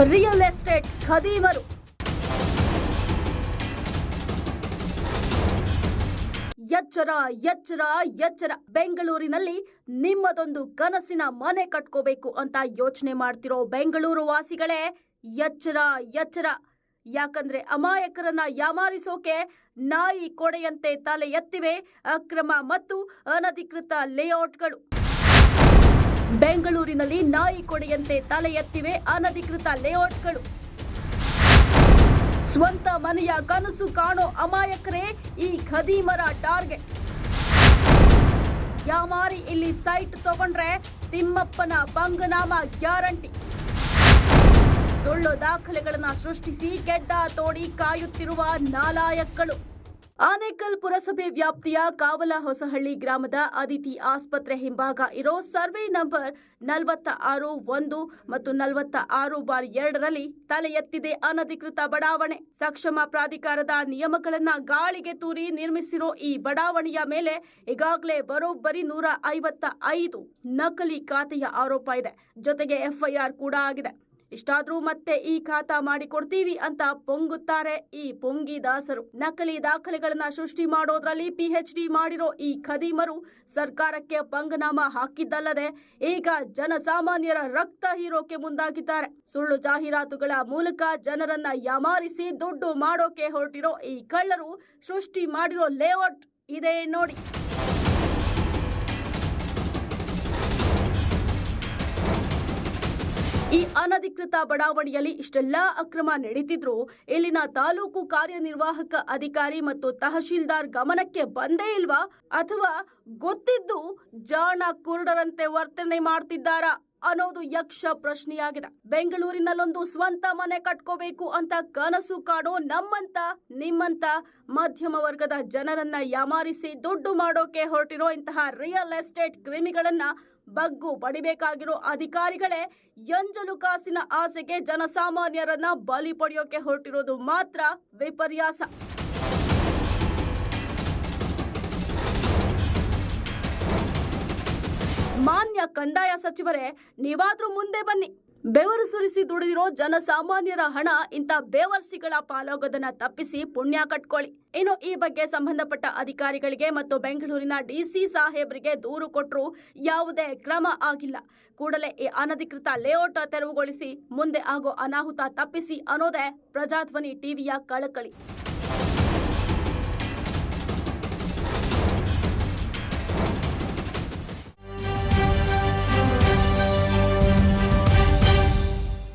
Real estate ಖದೀಮರು ಎಚ್ಚರ ಎಚ್ಚರ ಎಚ್ಚರ. ಬೆಂಗಳೂರಿನಲ್ಲಿ ನಿಮ್ಮದೊಂದು ಕನಸಿನ ಮನೆ ಕಟ್ಕೋಬೇಕು ಅಂತ ಯೋಚನೆ ಮಾಡ್ತಿರೋ ಬೆಂಗಳೂರು ವಾಸಿಗಳೇ ಎಚ್ಚರ ಎಚ್ಚರ. ಯಾಕಂದ್ರೆ ಅಮಾಯಕರನ್ನ ಯಾಮಾರಿಸೋಕೆ ನಾಯಿ ಕೊಡೆಯಂತೆ ತಲೆ ಎತ್ತಿವೆ ಅಕ್ರಮ ಮತ್ತು ಅನಧಿಕೃತ ಲೇಔಟ್ಗಳು. ಬೆಂಗಳೂರಿನಲ್ಲಿ ನಾಯಿ ಕೊಡೆಯಂತೆ ತಲೆ ಎತ್ತಿವೆ ಅನಧಿಕೃತ ಲೇಔಟ್ಗಳು. ಸ್ವಂತ ಮನೆಯ ಕನಸು ಕಾಣೋ ಅಮಾಯಕರೇ ಈ ಖದೀಮರ ಟಾರ್ಗೆಟ್. ಯಾಮಾರಿ ಇಲ್ಲಿ ಸೈಟ್ ತಗೊಂಡ್ರೆ ತಿಮ್ಮಪ್ಪನ ಬಂಗನಾಮ ಗ್ಯಾರಂಟಿ. ಸುಳ್ಳು ದಾಖಲೆಗಳನ್ನ ಸೃಷ್ಟಿಸಿ ಗೆಡ್ಡ ತೋಡಿ ಕಾಯುತ್ತಿರುವ ನಾಲಾಯಕ್ಗಳು. ಆನೇಕಲ್ ಪುರಸಭೆ ವ್ಯಾಪ್ತಿಯ ಕಾವಲ ಹೊಸಹಳ್ಳಿ ಗ್ರಾಮದ ಅದಿತಿ ಆಸ್ಪತ್ರೆ ಹಿಂಭಾಗ ಇರೋ ಸರ್ವೆ ನಂಬರ್ 46(1) ಮತ್ತು 46(2) ತಲೆ ಎತ್ತಿದೆ ಅನಧಿಕೃತ ಬಡಾವಣೆ. ಸಕ್ಷಮ ಪ್ರಾಧಿಕಾರದ ನಿಯಮಗಳನ್ನ ಗಾಳಿಗೆ ತೂರಿ ನಿರ್ಮಿಸಿರೋ ಈ ಬಡಾವಣೆಯ ಮೇಲೆ ಈಗಾಗಲೇ ಬರೋಬ್ಬರಿ 155 ನಕಲಿ ಖಾತೆಯ ಆರೋಪ ಇದೆ. ಜೊತೆಗೆ FIR ಕೂಡ ಆಗಿದೆ. ಇಷ್ಟಾದ್ರೂ ಮತ್ತೆ ಈ ಖಾತಾ ಮಾಡಿಕೊಡ್ತೀವಿ ಅಂತ ಪೊಂಗುತ್ತಾರೆ ಈ ಪೊಂಗಿದಾಸರು. ನಕಲಿ ದಾಖಲೆಗಳನ್ನ ಸೃಷ್ಟಿ ಮಾಡೋದ್ರಲ್ಲಿ PhD ಮಾಡಿರೋ ಈ ಖದೀಮರು ಸರ್ಕಾರಕ್ಕೆ ಪಂಗನಾಮ ಹಾಕಿದ್ದಲ್ಲದೆ ಈಗ ಜನಸಾಮಾನ್ಯರ ರಕ್ತ ಹೀರೋಕೆ ಮುಂದಾಗಿದ್ದಾರೆ. ಸುಳ್ಳು ಜಾಹೀರಾತುಗಳ ಮೂಲಕ ಜನರನ್ನ ಯಾಮಾರಿಸಿ ದುಡ್ಡು ಮಾಡೋಕೆ ಹೊರಟಿರೋ ಈ ಕಳ್ಳರು ಸೃಷ್ಟಿ ಮಾಡಿರೋ ಲೇಔಟ್ ಇದೆ ನೋಡಿ. ಈ ಅನಧಿಕೃತ ಬಡಾವಣೆಯಲ್ಲಿ ಇಷ್ಟೆಲ್ಲಾ ಅಕ್ರಮ ನಡೀತಿದ್ರು ಇಲ್ಲಿನ ತಾಲೂಕು ಕಾರ್ಯನಿರ್ವಾಹಕ ಅಧಿಕಾರಿ ಮತ್ತು ತಹಶೀಲ್ದಾರ್ ಗಮನಕ್ಕೆ ಬಂದೇ ಇಲ್ವಾ? ಅಥವಾ ಗೊತ್ತಿದ್ದು ಜಾಣ ಕುರುಡರಂತೆ ವರ್ತನೆ ಮಾಡ್ತಿದ್ದಾರಾ ಅನ್ನೋದು ಯಕ್ಷ ಪ್ರಶ್ನೆಯಾಗಿದೆ. ಬೆಂಗಳೂರಿನಲ್ಲೊಂದು ಸ್ವಂತ ಮನೆ ಕಟ್ಕೋಬೇಕು ಅಂತ ಕನಸು ಕಾಣೋ ನಮ್ಮಂತ ನಿಮ್ಮಂತ ಮಧ್ಯಮ ವರ್ಗದ ಜನರನ್ನ ಯಾಮಾರಿಸಿ ದುಡ್ಡು ಮಾಡೋಕೆ ಹೊರಟಿರೋ ಇಂತಹ ರಿಯಲ್ ಎಸ್ಟೇಟ್ ಕ್ರಿಮಿಗಳನ್ನ ಬಗ್ಗು ಬಡಿಬೇಕಾಗಿರೋ ಅಧಿಕಾರಿಗಳೇ ಎಂಜಲು ಕಾಸಿನ ಆಸೆಗೆ ಜನಸಾಮಾನ್ಯರನ್ನ ಬಲಿ ಪಡೆಯೋಕೆ ಹೊರಟಿರೋದು ಮಾತ್ರ ವಿಪರ್ಯಾಸ. ಮಾನ್ಯ ಕಂದಾಯ ಸಚಿವರೇ, ನೀವಾದ್ರೂ ಮುಂದೆ ಬನ್ನಿ. ಬೆವರು ಸುರಿಸಿ ದುಡಿದಿರೋ ಜನಸಾಮಾನ್ಯರ ಹಣ ಇಂಥ ಬೇವರ್ಸಿಗಳ ಪಾಲಾಗೋದನ್ನ ತಪ್ಪಿಸಿ ಪುಣ್ಯ ಕಟ್ಕೊಳ್ಳಿ. ಇನ್ನು ಈ ಬಗ್ಗೆ ಸಂಬಂಧಪಟ್ಟ ಅಧಿಕಾರಿಗಳಿಗೆ ಮತ್ತು ಬೆಂಗಳೂರಿನ DC ಸಾಹೇಬ್ರಿಗೆ ದೂರು ಕೊಟ್ಟರು ಯಾವುದೇ ಕ್ರಮ ಆಗಿಲ್ಲ. ಕೂಡಲೇ ಈ ಅನಧಿಕೃತ ಲೇಔಟ್ ತೆರವುಗೊಳಿಸಿ ಮುಂದೆ ಆಗೋ ಅನಾಹುತ ತಪ್ಪಿಸಿ ಅನ್ನೋದೇ ಪ್ರಜಾಧ್ವನಿ ಟಿವಿಯ ಕಳಕಳಿ.